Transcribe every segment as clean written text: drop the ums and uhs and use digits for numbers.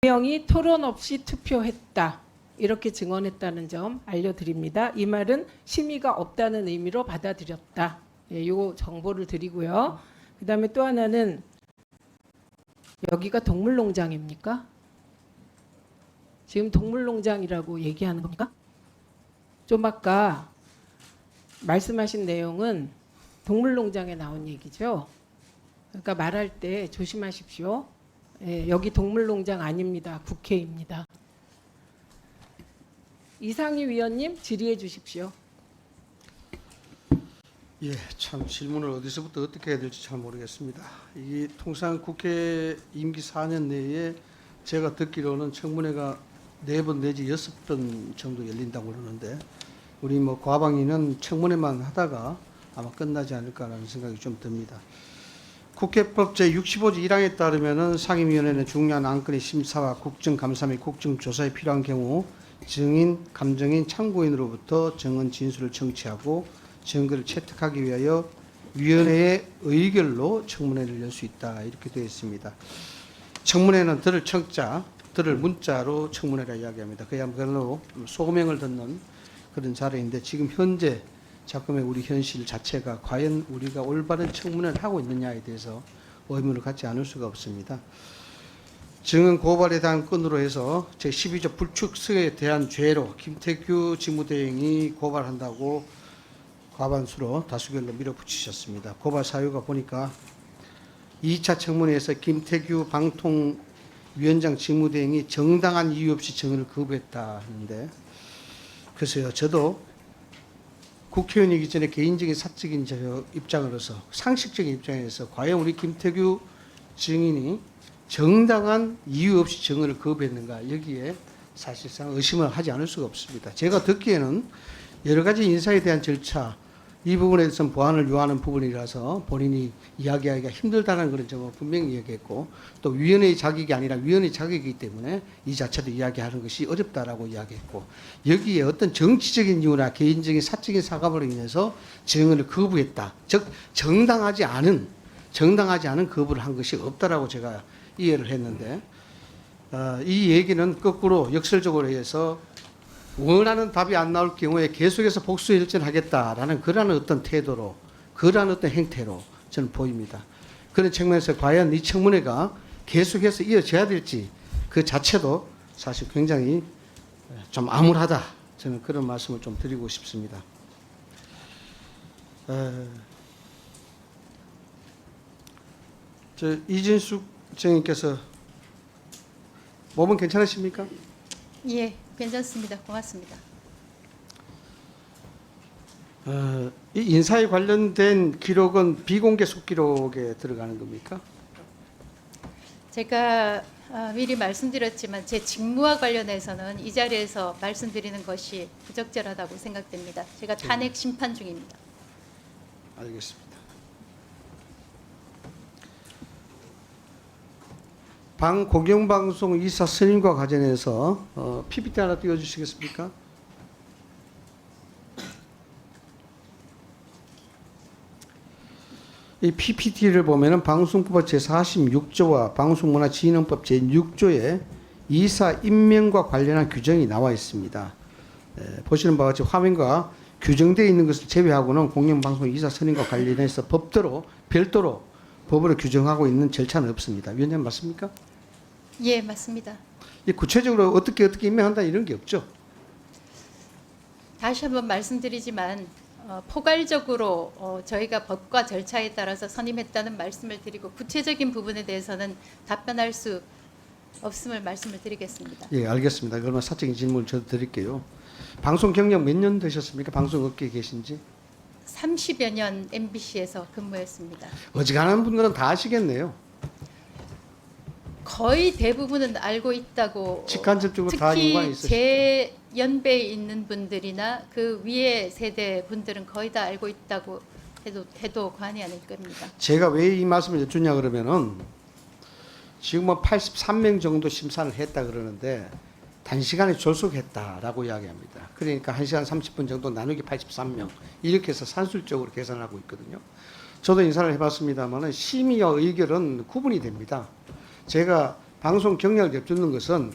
대형이 토론 없이 투표했다. 이렇게 증언했다는 점 알려드립니다. 이 말은 심의가 없다는 의미로 받아들였다. 이 정보를 드리고요. 그다음에 또 하나는 여기가 동물농장입니까? 지금 동물농장이라고 얘기하는 겁니까? 좀 아까 말씀하신 내용은 동물농장에 나온 얘기죠. 그러니까 말할 때 조심하십시오. 예, 여기 동물농장 아닙니다. 국회입니다. 이상희 위원님 질의해 주십시오. 예, 참 질문을 어디서부터 어떻게 해야 될지 잘 모르겠습니다. 이 통상 국회 임기 4년 내에 제가 듣기로는 청문회가 4번 내지 6번 정도 열린다고 그러는데 우리 과방위는 청문회만 하다가 아마 끝나지 않을까라는 생각이 좀 듭니다. 국회법 제65조 1항에 따르면은 상임위원회는 중요한 안건의 심사와 국정감사 및 국정조사에 필요한 경우 증인, 감정인, 참고인으로부터 증언 진술을 청취하고 증거를 채택하기 위하여 위원회의 의결로 청문회를 열 수 있다 이렇게 되어 있습니다. 청문회는 들을 청자, 들을 문자로 청문회라 이야기합니다. 그야말로 소명을 듣는 그런 자리인데 지금 현재 작금의 우리 현실 자체가 과연 우리가 올바른 청문회를 하고 있느냐에 대해서 의문을 갖지 않을 수가 없습니다. 증언 고발에 대한 건으로 해서 제12조 불출석에 대한 죄로 김태규 직무대행이 고발한다고 과반수로 다수결로 밀어붙이셨습니다. 고발 사유가 보니까 2차 청문회에서 김태규 방통위원장 직무대행이 정당한 이유 없이 증언을 거부했다 하는데 글쎄요, 저도 국회의원이기 전에 개인적인 사적인 입장으로서 상식적인 입장에서 과연 우리 김태규 증인이 정당한 이유 없이 증언을 거부했는가 여기에 사실상 의심을 하지 않을 수가 없습니다. 제가 듣기에는 여러 가지 인사에 대한 절차 이 부분에 대해서는 보완을 요하는 부분이라서 본인이 이야기하기가 힘들다는 그런 점을 분명히 얘기했고 또 위원회의 자격이 아니라 위원회의 자격이기 때문에 이 자체도 이야기하는 것이 어렵다라고 이야기했고 여기에 어떤 정치적인 이유나 개인적인 사적인 사과로 인해서 증언을 거부했다. 즉 정당하지 않은 거부를 한 것이 없다라고 제가 이해를 했는데 이 얘기는 거꾸로 역설적으로 해서 원하는 답이 안 나올 경우에 계속해서 복수 일전하겠다라는 그러한 어떤 태도로 그러한 어떤 행태로 저는 보입니다. 그런 측면에서 과연 이 청문회가 계속해서 이어져야 될지 그 자체도 사실 굉장히 좀 암울하다 저는 그런 말씀을 좀 드리고 싶습니다. 이진숙 정님께서 몸은 괜찮으십니까? 예, 괜찮습니다. 고맙습니다. 이 인사에 관련된 기록은 비공개 속기록에 들어가는 겁니까? 제가 미리 말씀드렸지만 제 직무와 관련해서는 이 자리에서 말씀드리는 것이 부적절하다고 생각됩니다. 제가 탄핵 심판 중입니다. 알겠습니다. 공영방송 이사 선임과 관련해서 PPT 하나 띄워주시겠습니까? 이 PPT를 보면은 방송법 제46조와 방송문화진흥법 제6조에 이사 임명과 관련한 규정이 나와 있습니다. 보시는 바와 같이 화면과 규정되어 있는 것을 제외하고는 공영방송 이사 선임과 관련해서 별도로 법으로 규정하고 있는 절차는 없습니다. 위원님 맞습니까? 예, 맞습니다. 구체적으로 어떻게 임명한다 이런 게 없죠. 다시 한번 말씀드리지만 포괄적으로 저희가 법과 절차에 따라서 선임했다는 말씀을 드리고 구체적인 부분에 대해서는 답변할 수 없음을 말씀을 드리겠습니다. 예, 알겠습니다. 그러면 사적인 질문을 저도 드릴게요. 방송 경력 몇 년 되셨습니까? 방송업계에 계신지? 30여 년 MBC에서 근무했습니다. 어지간한 분들은 다 아시겠네요. 거의 대부분은 알고 있다고. 직간접적으로 다 연관이 특히 있으시죠. 제 연배에 있는 분들이나 그 위의 세대 분들은 거의 다 알고 있다고 해도 과언이 아닐 겁니다. 제가 왜 이 말씀을 여쭈냐 그러면은 지금 83명 정도 심사를 했다 그러는데 단시간에 졸속했다라고 이야기합니다. 그러니까 1시간 30분 정도 나누기 83명 이렇게 해서 산술적으로 계산하고 있거든요. 저도 인사를 해봤습니다만 심의와 의결은 구분이 됩니다. 제가 방송 경력을 엿듣는 것은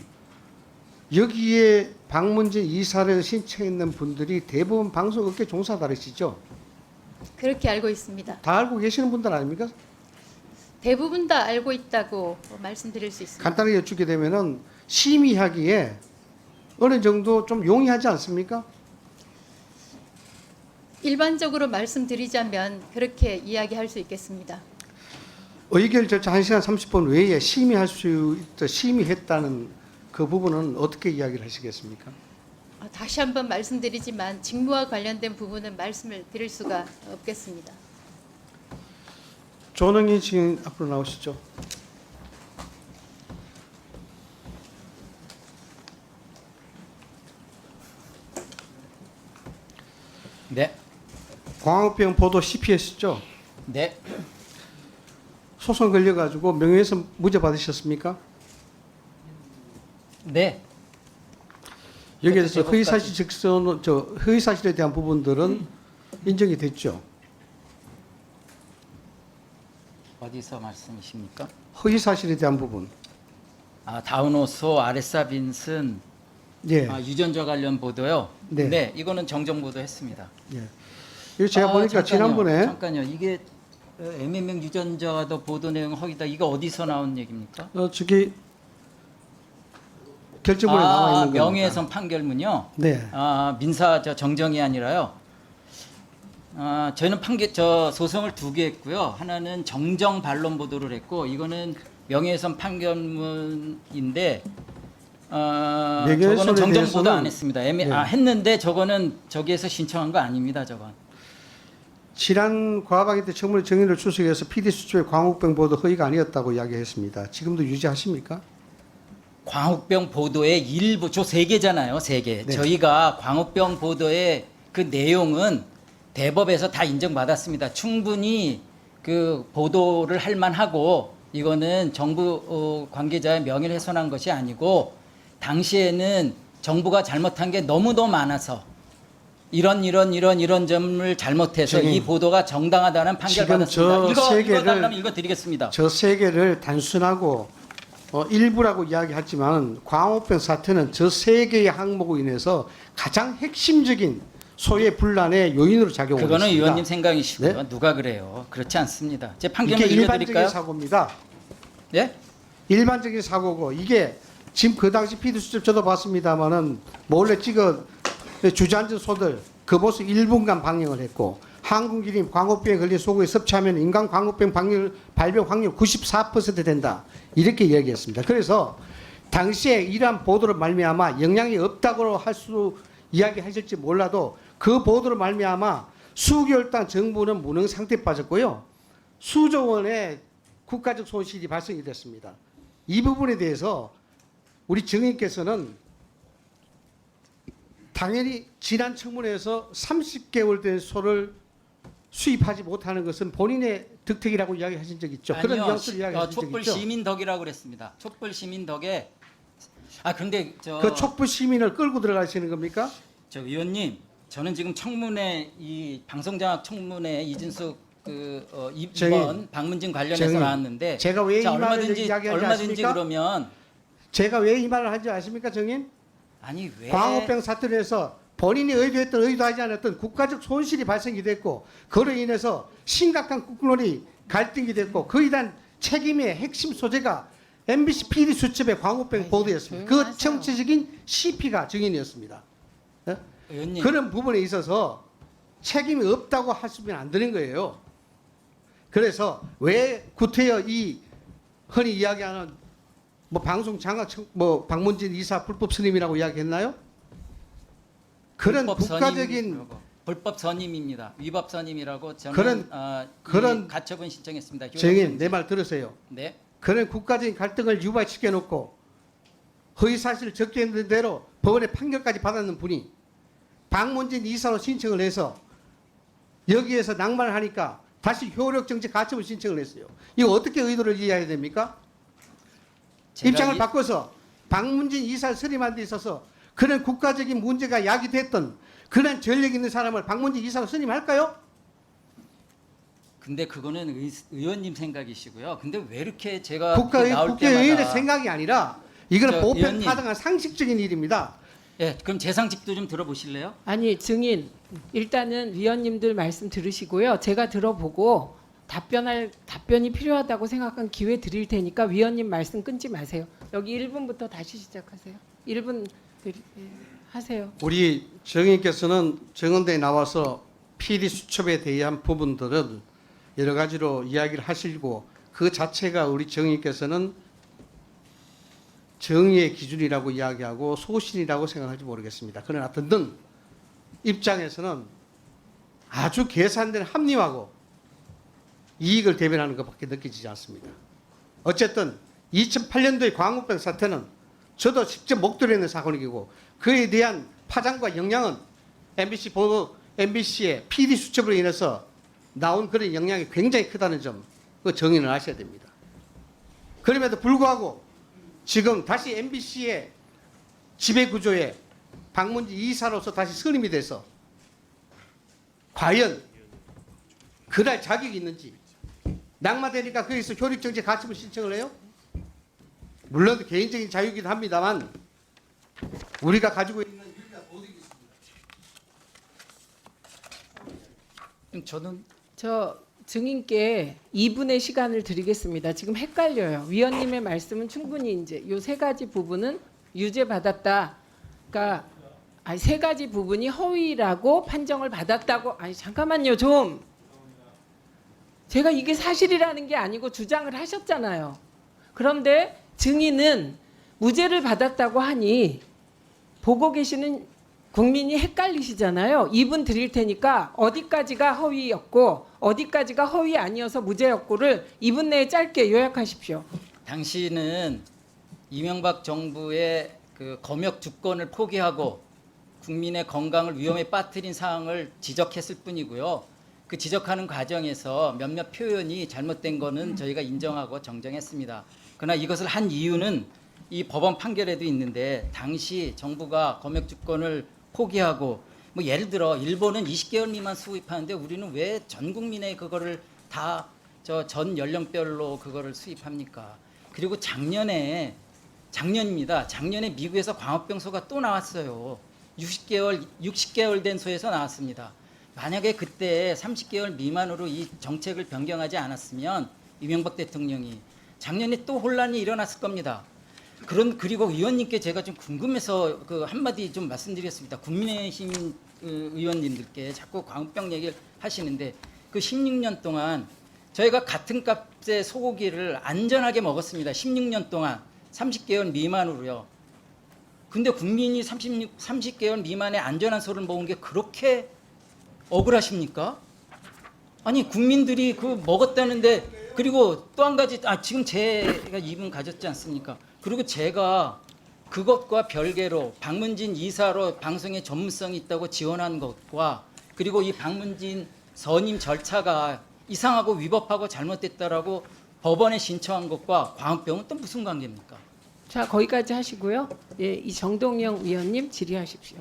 여기에 박문진 이사를 신청했는 분들이 대부분 방송업계 종사자이시죠? 그렇게 알고 있습니다. 다 알고 계시는 분들 아닙니까? 대부분 다 알고 있다고 말씀드릴 수 있습니다. 간단하게 여쭙게 되면은 심의하기에 어느 정도 좀 용이하지 않습니까? 일반적으로 말씀드리자면 그렇게 이야기할 수 있겠습니다. 의결 절차 1시간 30분 외에 심의할 수 있다, 심의했다는 그 부분은 어떻게 이야기를 하시겠습니까? 다시 한번 말씀드리지만 직무와 관련된 부분은 말씀을 드릴 수가 없겠습니다. 조능희 증인 앞으로 나오시죠. 네, 광우병 보도 CPS죠? 네, 소송 걸려가지고 명예훼손 무죄 받으셨습니까? 네. 여기에 대해서 제법까지. 허위사실 적선, 허위사실에 대한 부분들은 인정이 됐죠. 어디서 말씀이십니까? 허위사실에 대한 부분. 다운호소 아레사 빈슨 예. 유전자 관련 보도요. 네. 이거는 정정 보도했습니다. 예. 이거 제가 보니까 지난번에 잠깐요. 이게 MMM 유전자도 보도 내용 허위다. 이거 어디서 나온 얘기입니까? 저기 결정문에 나와 있는 겁니다. 명예훼손 판결문요. 네. 민사 정정이 아니라요. 저희는 소송을 2개 했고요. 하나는 정정 반론 보도를 했고, 이거는 명예훼손 판결문인데, 명예훼손에 저거는 정정 보도 대해서는- 안 했습니다. 네. 했는데 저거는 저기에서 신청한 거 아닙니다. 저건. 지난 과방위 때 청문회 정의를 출석해서 PD 수첩의 광우병 보도 허위가 아니었다고 이야기했습니다. 지금도 유지하십니까? 광우병 보도의 일부, 저 3개잖아요. 3개. 네. 저희가 광우병 보도의 그 내용은 대법에서 다 인정받았습니다. 충분히 그 보도를 할 만하고, 이거는 정부 관계자의 명예를 훼손한 것이 아니고, 당시에는 정부가 잘못한 게 너무도 많아서 이런 점을 잘못해서 지금 이 보도가 정당하다는 판결 지금 받았습니다. 저 세 개를- 읽어달라면 읽어드리겠습니다. 저 세 개를 단순하고 일부라고 이야기하지만 광우병 사태는 저 세 개의 항목으로 인해서 가장 핵심적인 소외 분란의 요인으로 작용하고 그거는 있습니다. 의원님 생각이시고요. 네? 누가 그래요? 그렇지 않습니다. 제 이게 판결문 일반적인 읽어드릴까요? 사고입니다. 예? 일반적인 사고고 이게 지금 그 당시 PD 수첩 저도 봤습니다만은 몰래 찍어 주저앉은 소들 그 모습 1분간 방영을 했고 항공기림 광우병에 걸린 소고기 섭취하면 인간 광우병 발병 확률 94% 된다 이렇게 이야기했습니다. 그래서 당시에 이러한 보도를 말미암아 영향이 없다고 할 수 이야기하실지 몰라도 그 보도를 말미암아 수개월 동안 정부는 무능 상태에 빠졌고요. 수조 원의 국가적 손실이 발생이 됐습니다. 이 부분에 대해서 우리 증인께서는 당연히 지난 청문회에서 30개월 된 소를 수입하지 못하는 것은 본인의 득택이라고 이야기하신 적 있죠. 그런 아니요. 뉘앙스를 이야기하신 적 촛불 있죠. 시민 덕이라고 그랬습니다. 촛불 시민 덕에 근데 그 촛불 시민을 끌고 들어가시는 겁니까? 저 의원님, 저는 지금 청문회 이 방송장악 청문회 이진숙 이번 박문진 관련해서 정의. 나왔는데 제가 왜 이 말을 얼마든지 이야기하는지 얼마든지 아십니까? 그러면 제가 왜 이 말을 하는지 아십니까, 정인? 아니 왜 광우병 사태로 해서 본인이 의도했던 의도하지 않았던 국가적 손실이 발생이 됐고 그로 인해서 심각한 국론이 갈등이 됐고 그에 대한 책임의 핵심 소재가 MBC PD 수첩의 광우병 보도였습니다. 그 조용하세요. 정치적인 CP가 증인이었습니다. 예? 의원님 그런 부분에 있어서 책임이 없다고 하시면 안 되는 거예요. 그래서 왜 구태여 이 흔히 이야기하는 방송 장악 박문진 이사 불법 선임이라고 이야기했나요? 그런 국가적인 불법 선임입니다. 위법 선임이라고 저는 그런 이 가처분 신청했습니다. 정인 내 말 들으세요. 네. 그런 국가적인 갈등을 유발시켜 놓고 허위사실을 적게했는 대로 법원의 판결까지 받았는 분이 박문진 이사로 신청을 해서 여기에서 낭만을 하니까 다시 효력정지 가처분 신청을 했어요. 이거 어떻게 의도를 이해해야 됩니까? 입장을 바꿔서 박문진 이사를 선임한 데 있어서 그런 국가적인 문제가 야기됐던 그런 전력 있는 사람을 박문진 이사로 선임할까요? 근데 그거는 의원님 생각이시고요. 근데 왜 이렇게 제가 나올 국회의원의 때마다 생각이 아니라 이거는 저 보편 의원님. 타당한 상식적인 일입니다. 예, 그럼 제 상식도 좀 들어보실래요? 아니 증인 일단은 위원님들 말씀 들으시고요. 제가 들어보고 답변이 필요하다고 생각한 기회 드릴 테니까 위원님 말씀 끊지 마세요. 여기 1분부터 다시 시작하세요. 1분 하세요. 우리 정의께서는 정원대에 나와서 PD 수첩에 대한 부분들을 여러 가지로 이야기를 하시고 그 자체가 우리 정의께서는 정의의 기준이라고 이야기하고 소신이라고 생각할지 모르겠습니다. 그러나 듣는 입장에서는 아주 계산된 합리화고 이익을 대변하는 것밖에 느껴지지 않습니다. 어쨌든 2008년도의 광우병 사태는 저도 직접 목도를 있는 사건이고 그에 대한 파장과 영향은 MBC의 PD 수첩으로 인해서 나온 그런 영향이 굉장히 크다는 점, 그 정의는 아셔야 됩니다. 그럼에도 불구하고 지금 다시 MBC의 지배구조에 박문진 이사로서 다시 선임이 돼서 과연 그날 자격이 있는지 낙마되니까 거기서 효력정지 가처분 신청을 해요? 물론 개인적인 자유이긴 합니다만 우리가 가지고 있는 유일한 도덕이 있습니다. 저는 저 증인께 2분의 시간을 드리겠습니다. 지금 헷갈려요. 위원님의 말씀은 충분히 이제 요 세 가지 부분은 유죄 받았다. 그러니까 세 가지 부분이 허위라고 판정을 받았다고. 아니 잠깐만요 좀. 제가 이게 사실이라는 게 아니고 주장을 하셨잖아요. 그런데 증인은 무죄를 받았다고 하니 보고 계시는 국민이 헷갈리시잖아요. 2분 드릴 테니까 어디까지가 허위였고 어디까지가 허위 아니어서 무죄였고를 2분 내에 짧게 요약하십시오. 당시는 이명박 정부의 그 검역 주권을 포기하고 국민의 건강을 위험에 빠뜨린 사항을 지적했을 뿐이고요. 그 지적하는 과정에서 몇몇 표현이 잘못된 거는 저희가 인정하고 정정했습니다. 그러나 이것을 한 이유는 이 법원 판결에도 있는데 당시 정부가 검역 주권을 포기하고 뭐 예를 들어 일본은 20개월 미만 수입하는데 우리는 왜 전 국민의 그거를 다 저 전 연령별로 그거를 수입합니까? 그리고 작년입니다. 작년에 미국에서 광우병소가 또 나왔어요. 60개월 된 소에서 나왔습니다. 만약에 그때 30개월 미만으로 이 정책을 변경하지 않았으면 이명박 대통령이 작년에 또 혼란이 일어났을 겁니다. 그리고 의원님께 제가 좀 궁금해서 그 한마디 좀 말씀드리겠습니다. 국민의힘 의원님들께 자꾸 광우병 얘기를 하시는데 그 16년 동안 저희가 같은 값의 소고기를 안전하게 먹었습니다. 16년 동안 30개월 미만으로요. 근데 국민이 30개월 미만의 안전한 소를 먹은 게 그렇게 억울하십니까? 아니 국민들이 그 먹었다는데 그리고 또 한 가지 지금 제가 2분 가졌지 않습니까? 그리고 제가 그것과 별개로 박문진 이사로 방송에 전문성이 있다고 지원한 것과 그리고 이 박문진 선임 절차가 이상하고 위법하고 잘못됐다라고 법원에 신청한 것과 광우병은 또 무슨 관계입니까? 자 거기까지 하시고요. 예, 이 정동영 위원님 질의하십시오.